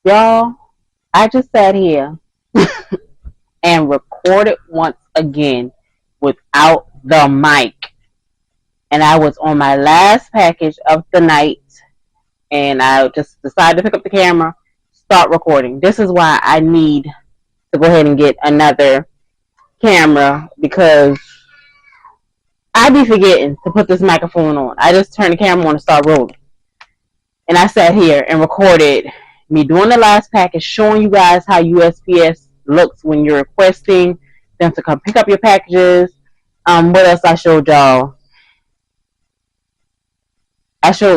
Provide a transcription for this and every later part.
Y'all, I just sat here and recorded once again without the mic. And I was on my last package of the night, and I just decided to pick up the camera, start recording. This is why I need to go ahead and get another camera, because I be forgetting to put this microphone on. I just turn the camera on and start rolling. And I sat here and recorded me doing the last package, showing you guys how USPS looks when you're requesting them to come pick up your packages. What else I showed y'all?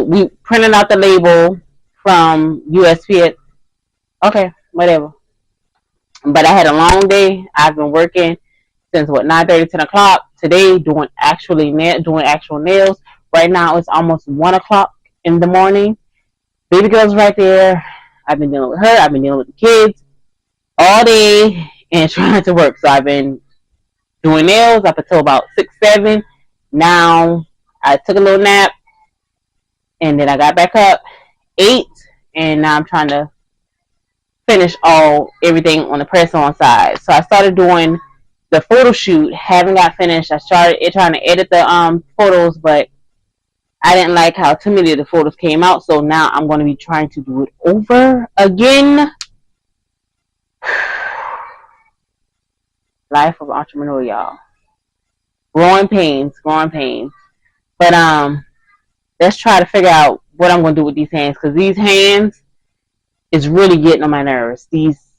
We printed out the label from USPS. Okay, whatever. But I had a long day. I've been working since 9:30, 10 o'clock today, doing actual nails. Right now it's almost 1 o'clock in the morning. Baby girl's right there. I've been dealing with her. I've been dealing with the kids all day and trying to work. So I've been doing nails up until about 6, 7. Now I took a little nap and then I got back up 8, and now I'm trying to finish everything on the press on side. So I started doing the photo shoot. Haven't got finished. I started trying to edit the photos, but I didn't like how too many of the photos came out. So now I'm going to be trying to do it over again. Life of entrepreneur, y'all. Growing pains. But let's try to figure out what I'm going to do with these hands, because these hands is really getting on my nerves. These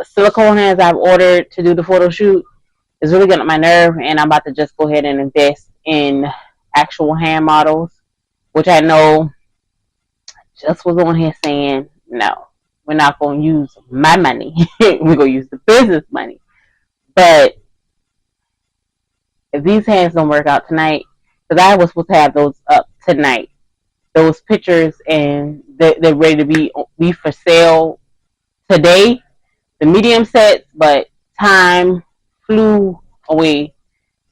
silicone hands I've ordered to do the photo shoot is really getting on my nerve, and I'm about to just go ahead and invest in actual hand models, which I know just was on here saying, no, we're not going to use my money. We're going to use the business money. But if these hands don't work out tonight, because I was supposed to have those up tonight, those pictures, and they're ready to be for sale today, the medium sets, but time flew away.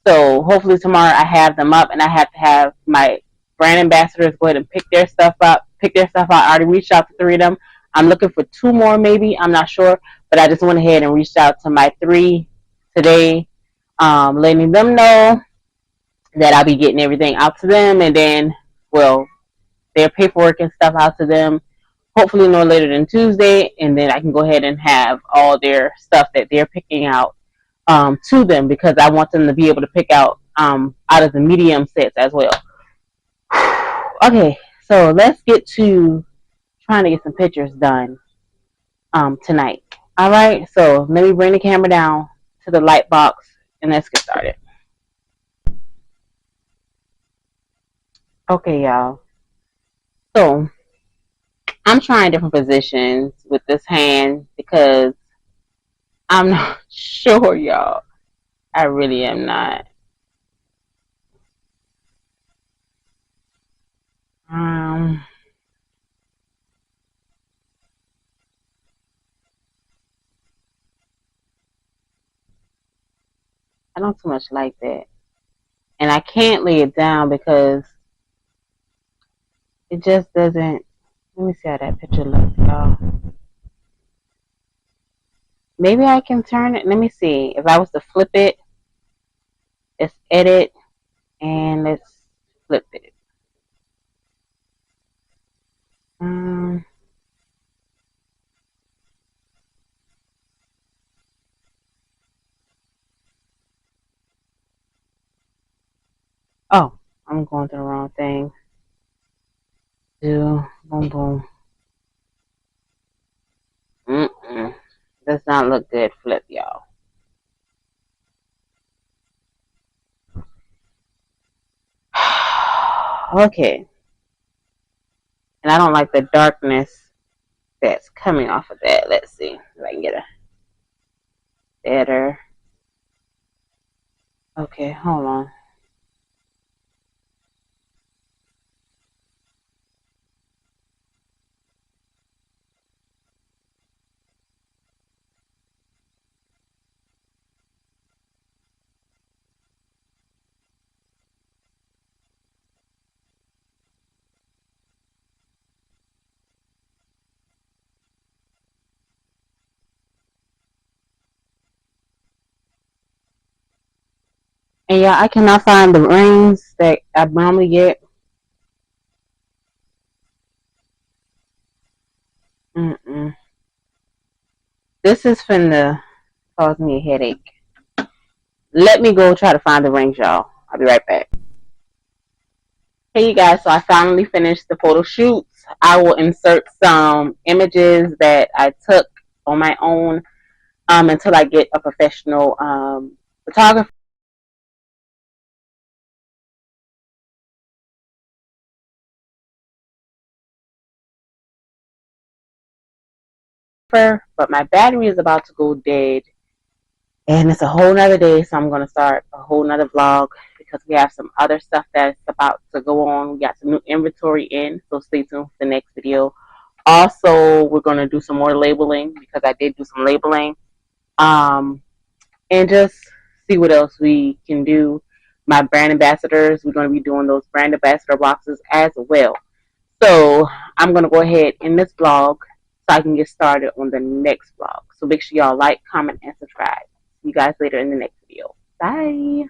So hopefully tomorrow I have them up, and I have to have my brand ambassadors go ahead and pick their stuff out. I already reached out to 3 of them. I'm looking for 2 more, maybe. I'm not sure, but I just went ahead and reached out to my 3 today, letting them know that I'll be getting everything out to them, and then, well, their paperwork and stuff out to them hopefully no later than Tuesday, and then I can go ahead and have all their stuff that they're picking out to them, because I want them to be able to pick out of the medium sets as well. Okay, so let's get to trying to get some pictures done tonight. All right, so let me bring the camera down to the light box and let's get started. Okay, y'all. So I'm trying different positions with this hand because I'm not sure, y'all. I really am not. Um, I don't too much like that. And I can't lay it down because it just doesn't. Let me see how that picture looks, y'all. Maybe I can turn it. Let me see. If I was to flip it, let's edit and let's flip it. Um, oh, I'm going to the wrong thing. Do boom boom. Does not look good. Flip, y'all. Okay. And I don't like the darkness that's coming off of that. Let's see if I can get a better. Okay, hold on. And yeah, I cannot find the rings that I normally get. Mm-mm. This is finna cause me a headache. Let me go try to find the rings, y'all. I'll be right back. Hey, you guys. So I finally finished the photo shoots. I will insert some images that I took on my own until I get a professional photographer. But my battery is about to go dead, and it's a whole nother day. So I'm gonna start a whole nother vlog because we have some other stuff that's about to go on. We got some new inventory in, so stay tuned for the next video. Also, we're gonna do some more labeling because I did do some labeling. Um, and just see what else we can do. My brand ambassadors, we're going to be doing those brand ambassador boxes as well. So I'm going to go ahead in this vlog so I can get started on the next vlog. So make sure y'all like, comment, and subscribe. See you guys later in the next video. Bye.